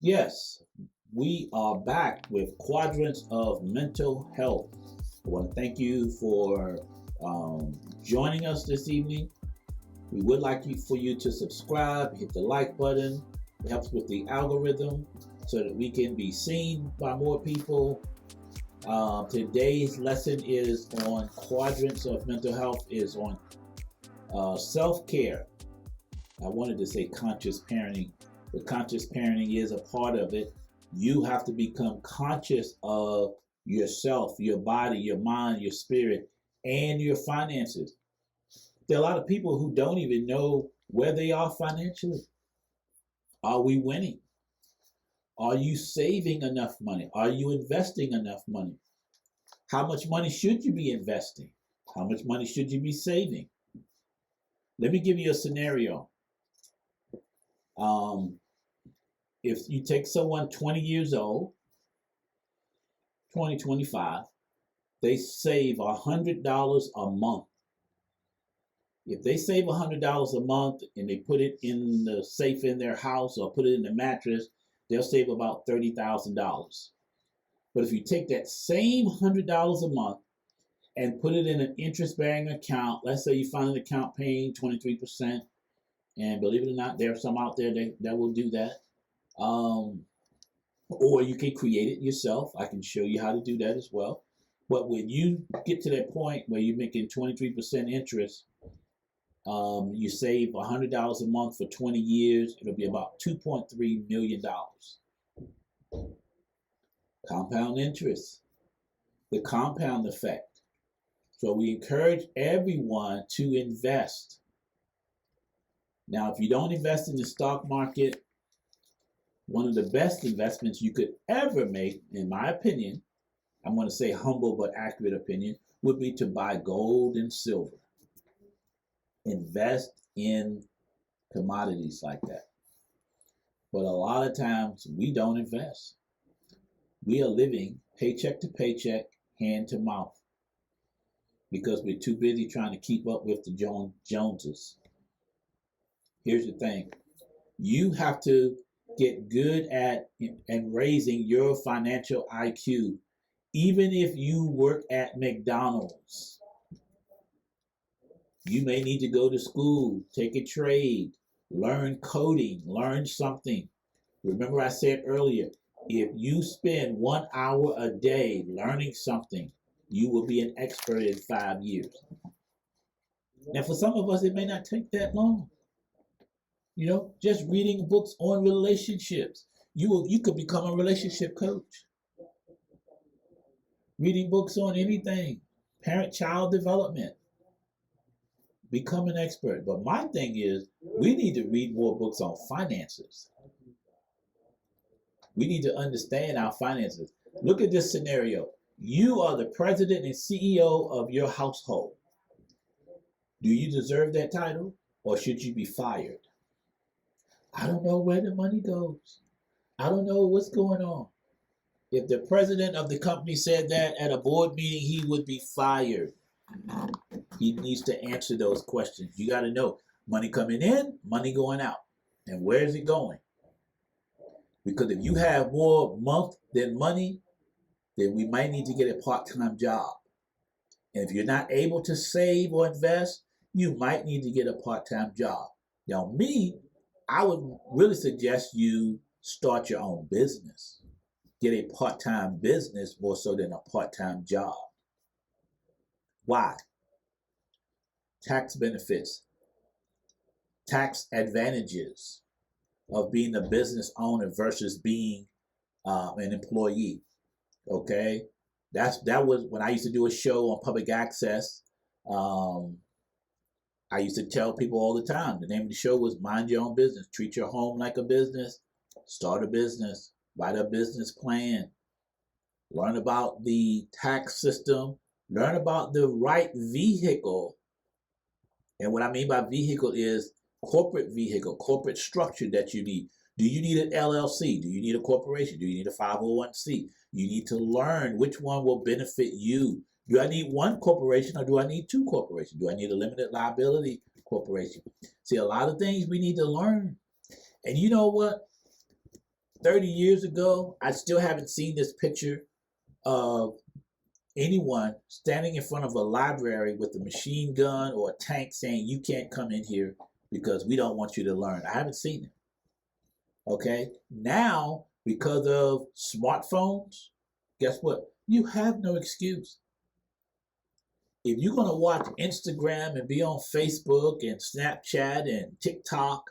Yes, we are back with quadrants of mental health. I want to thank you for joining us this evening. We would like for you to subscribe, hit the like button. It helps with the algorithm so that we can be seen by more people. Today's lesson is on quadrants of mental health, is on self-care. I wanted to say conscious parenting, but conscious parenting is a part of it. You have to become conscious of yourself, your body, your mind, your spirit, and your finances. There are a lot of people who don't even know where they are financially. Are we winning? Are you saving enough money? Are you investing enough money? How much money should you be investing? How much money should you be saving? Let me give you a scenario. If you take someone 20 years old, 20, 25, they save $100 a month. If they save $100 a month and they put it in the safe in their house or put it in the mattress, they'll save about $30,000. But if you take that same $100 a month and put it in an interest-bearing account, let's say you find an account paying 23%, and believe it or not, there are some out there that will do that. Or you can create it yourself. I can show you how to do that as well. But when you get to that point where you're making 23% interest, you save $100 a month for 20 years, it'll be about $2.3 million. Compound interest, the compound effect. So we encourage everyone to invest. Now, if you don't invest in the stock market, one of the best investments you could ever make, in my opinion, I'm going to say humble but accurate opinion, would be to buy gold and silver. Invest in commodities like that. But a lot of times we don't invest. We are living paycheck to paycheck, hand to mouth, because we're too busy trying to keep up with the Joneses. Here's the thing. You have to get good at and raising your financial IQ, even if you work at McDonald's. You may need to go to school, take a trade, learn coding, learn something. Remember I said earlier, if you spend 1 hour a day learning something, you will be an expert in 5 years. Now, for some of us, it may not take that long. Just reading books on relationships. You could become a relationship coach. Reading books on anything, parent-child development. Become an expert. But my thing is, we need to read more books on finances. We need to understand our finances. Look at this scenario. You are the president and CEO of your household. Do you deserve that title, or should you be fired? I don't know where the money goes. I don't know what's going on. If the president of the company said that at a board meeting, he would be fired. He needs to answer those questions. You got to know money coming in, money going out. And where is it going? Because if you have more month than money, then we might need to get a part-time job. And if you're not able to save or invest, you might need to get a part-time job. Now, I would really suggest you start your own business. Get a part-time business more so than a part-time job. Why? Tax benefits, tax advantages of being a business owner versus being an employee. Okay, that was when I used to do a show on public access. I used to tell people all the time, the name of the show was Mind Your Own Business. Treat your home like a business. Start a business. Write a business plan. Learn about the tax system. Learn about the right vehicle. And what I mean by vehicle is corporate vehicle, corporate structure that you need. Do you need an LLC? Do you need a corporation? Do you need a 501c? You need to learn which one will benefit you. Do I need one corporation or do I need two corporations? Do I need a limited liability corporation? See, a lot of things we need to learn. And you know what? 30 years ago, I still haven't seen this picture of anyone standing in front of a library with a machine gun or a tank saying, you can't come in here because we don't want you to learn. I haven't seen it. Okay. Now, because of smartphones, guess what? You have no excuse. If you're going to watch Instagram and be on Facebook and Snapchat and TikTok,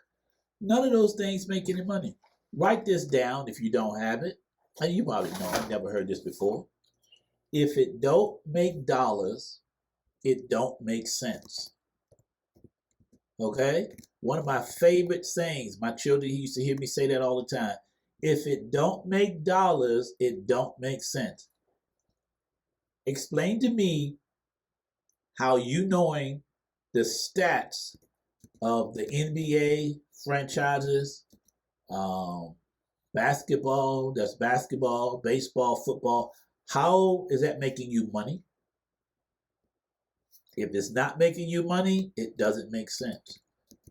none of those things make any money. Write this down if you don't have it. And you probably know, I've never heard this before. If it don't make dollars, it don't make sense. Okay? One of my favorite sayings, my children used to hear me say that all the time. If it don't make dollars, it don't make sense. Explain to me how you knowing the stats of the NBA franchises, basketball, that's basketball, baseball, football, how is that making you money? If it's not making you money, it doesn't make sense.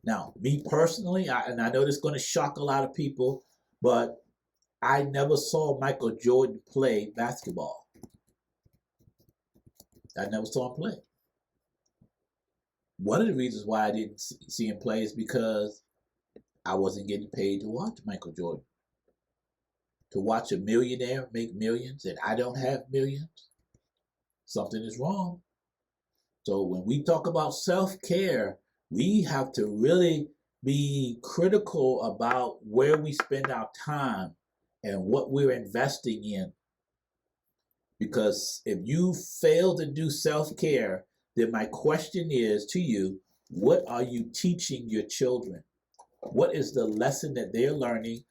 Now, me personally, and I know this is going to shock a lot of people, but I never saw Michael Jordan play basketball. I never saw him play. One of the reasons why I didn't see him play is because I wasn't getting paid to watch Michael Jordan. To watch a millionaire make millions and I don't have millions, something is wrong. So when we talk about self-care, we have to really be critical about where we spend our time and what we're investing in. Because if you fail to do self-care, then my question is to you, what are you teaching your children? What is the lesson that they're learning?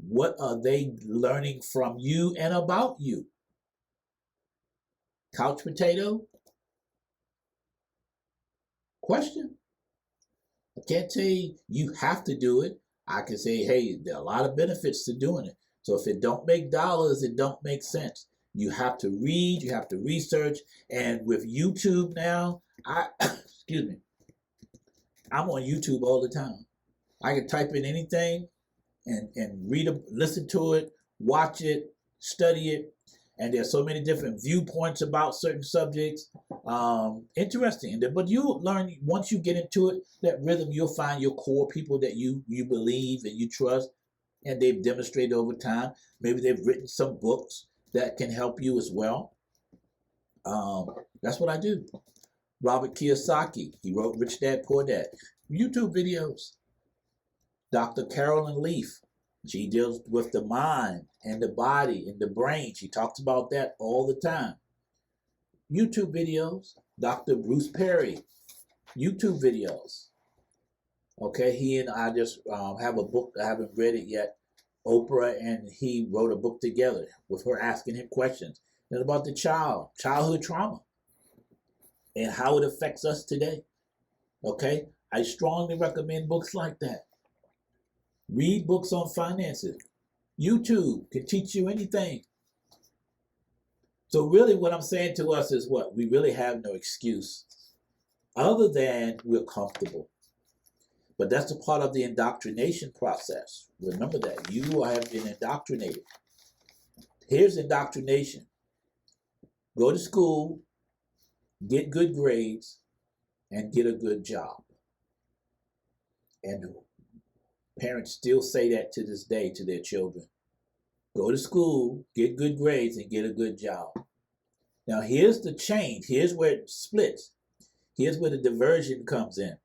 What are they learning from you and about you? Couch potato? Question. I can't say you have to do it. I can say, hey, there are a lot of benefits to doing it. So if it don't make dollars, it don't make sense. You have to read, you have to research, and with YouTube now, excuse me, I'm on YouTube all the time. I can type in anything and read it, listen to it, watch it, study it, and there's so many different viewpoints about certain subjects. Interesting, but you learn once you get into it, that rhythm, you'll find your core people that you believe and you trust, and they've demonstrated over time. Maybe they've written some books that can help you as well. That's what I do. Robert Kiyosaki, he wrote Rich Dad Poor Dad. YouTube videos. Dr. Carolyn Leaf, she deals with the mind and the body and the brain. She talks about that all the time. YouTube videos. Dr. Bruce Perry, YouTube videos. Okay, he and I just have a book. I haven't read it yet. Oprah and he wrote a book together with her asking him questions and about the childhood trauma, and how it affects us today. Okay, I strongly recommend books like that. Read books on finances. YouTube can teach you anything. So really what I'm saying to us is what? We really have no excuse other than we're comfortable. But that's a part of the indoctrination process. Remember that. You have been indoctrinated. Here's indoctrination. Go to school, get good grades, and get a good job. And parents still say that to this day to their children. Go to school, get good grades, and get a good job. Now here's the change. Here's where it splits. Here's where the diversion comes in.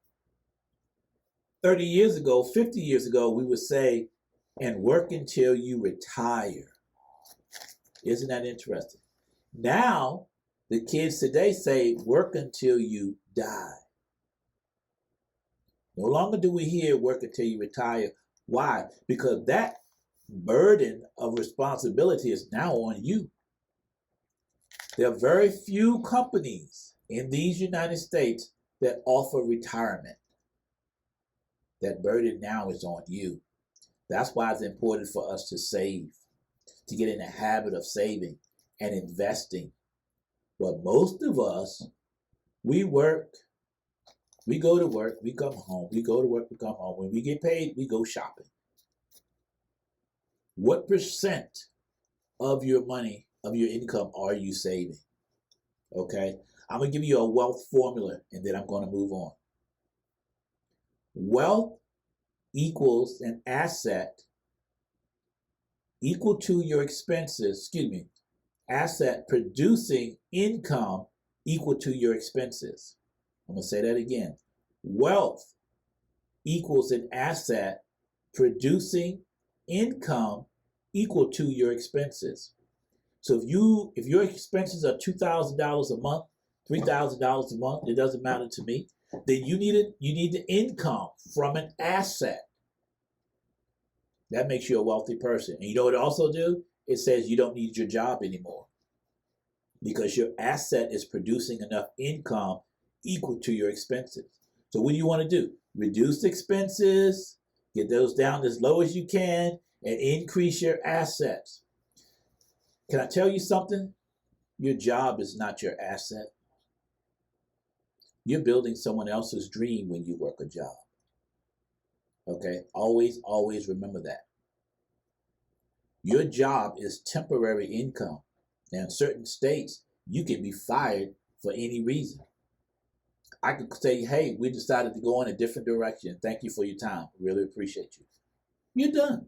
30 years ago, 50 years ago, we would say, and work until you retire. Isn't that interesting? Now, the kids today say, work until you die. No longer do we hear work until you retire. Why? Because that burden of responsibility is now on you. There are very few companies in these United States that offer retirement. That burden now is on you. That's why it's important for us to save, to get in the habit of saving and investing. But most of us, we work, we go to work, we come home, we go to work, we come home. When we get paid, we go shopping. What percent of your money, of your income, are you saving? Okay, I'm going to give you a wealth formula and then I'm going to move on. Wealth equals an asset equal to your expenses, asset producing income equal to your expenses. I'm going to say that again. Wealth equals an asset producing income equal to your expenses. So if your expenses are $2,000 a month, $3,000 a month, it doesn't matter to me, then you need the income from an asset. That makes you a wealthy person. And you know what it also do? It says you don't need your job anymore because your asset is producing enough income equal to your expenses. So what do you want to do? Reduce expenses, get those down as low as you can, and increase your assets. Can I tell you something? Your job is not your asset. You're building someone else's dream when you work a job. Okay? Always, always remember that. Your job is temporary income. Now, in certain states, you can be fired for any reason. I could say, hey, we decided to go in a different direction. Thank you for your time. Really appreciate you. You're done.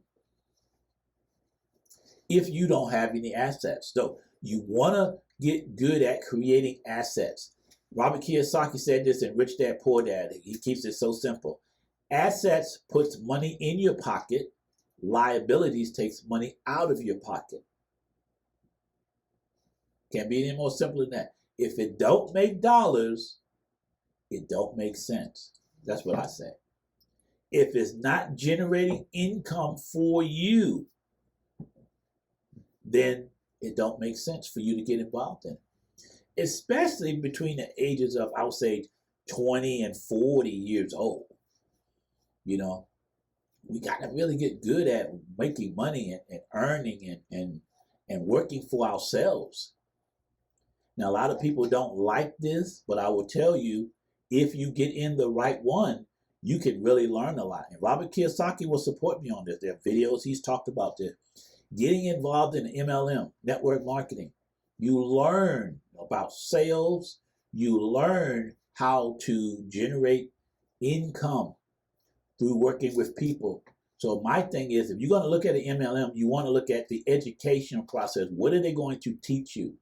If you don't have any assets. So you want to get good at creating assets. Robert Kiyosaki said this in Rich Dad, Poor Dad. He keeps it so simple. Assets puts money in your pocket. Liabilities takes money out of your pocket. Can't be any more simple than that. If it don't make dollars, it don't make sense. That's what I say. If it's not generating income for you, then it don't make sense for you to get involved in it. Especially between the ages of, I would say, 20 and 40 years old. You know, we got to really get good at making money and earning and working for ourselves. Now, a lot of people don't like this, but I will tell you, if you get in the right one, you can really learn a lot. And Robert Kiyosaki will support me on this. There are videos he's talked about this. Getting involved in MLM, network marketing. You learn about sales. You learn how to generate income through working with people. So my thing is, if you're going to look at an MLM, you want to look at the educational process. What are they going to teach you?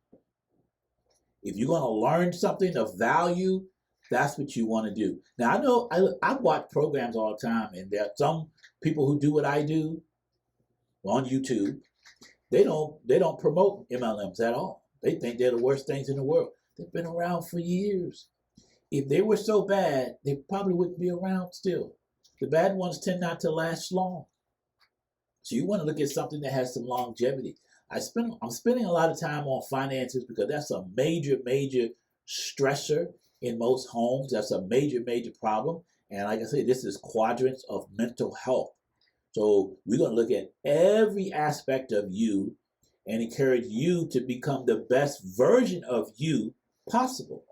If you're going to learn something of value, that's what you want to do. Now, I know I watch programs all the time, and there are some people who do what I do on YouTube. They don't promote MLMs at all. They think they're the worst things in the world. They've been around for years. If they were so bad, they probably wouldn't be around still. The bad ones tend not to last long. So you want to look at something that has some longevity. I'm spending a lot of time on finances because that's a major, major stressor in most homes. That's a major, major problem. And like I said, this is quadrants of mental health. So we're going to look at every aspect of you and encourage you to become the best version of you possible.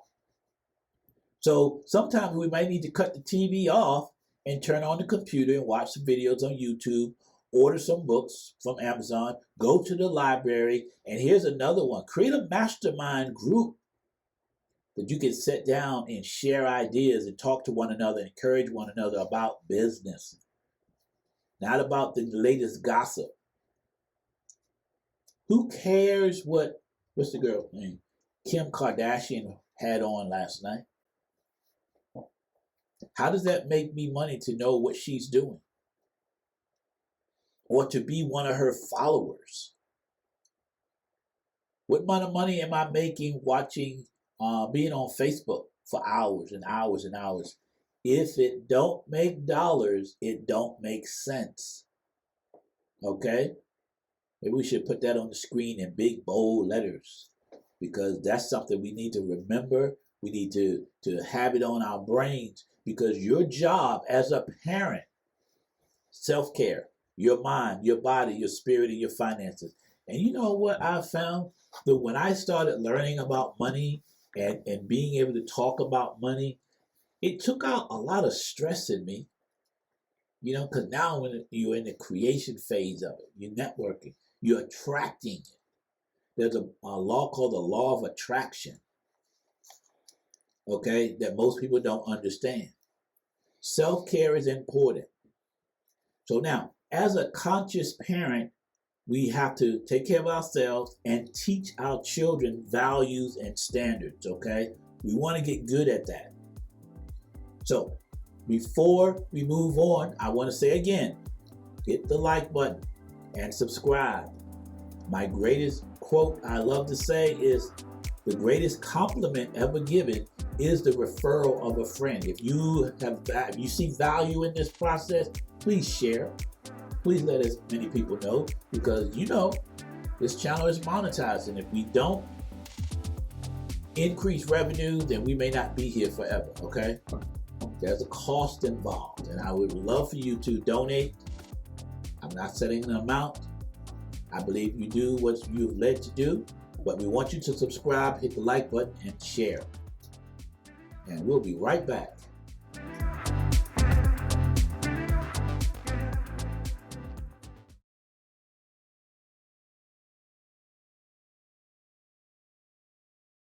So sometimes we might need to cut the TV off and turn on the computer and watch some videos on YouTube, order some books from Amazon, go to the library, and here's another one. Create a mastermind group that you can sit down and share ideas and talk to one another, encourage one another about business. Not about the latest gossip. Who cares what's the girl name? Kim Kardashian had on last night? How does that make me money to know what she's doing? Or to be one of her followers? What amount of money am I making watching, being on Facebook for hours and hours and hours? If it don't make dollars, it don't make sense. Okay? Maybe we should put that on the screen in big, bold letters because that's something we need to remember. We need to have it on our brains because your job as a parent, self-care, your mind, your body, your spirit, and your finances. And you know what I found? That when I started learning about money and being able to talk about money, it took out a lot of stress in me. You know, because now when you're in the creation phase of it, you're networking, you're attracting it. There's a law called the law of attraction, okay, that most people don't understand. Self-care is important. So now, as a conscious parent, we have to take care of ourselves and teach our children values and standards, okay? We want to get good at that. So, before we move on, I want to say again, hit the like button and subscribe. My greatest quote I love to say is, the greatest compliment ever given is the referral of a friend. If you see value in this process, please share. Please let as many people know, because you know this channel is monetized, and if we don't increase revenue, then we may not be here forever, okay? There's a cost involved, and I would love for you to donate. I'm not setting an amount. I believe you do what you're led to do, but we want you to subscribe, hit the like button, and share. And we'll be right back.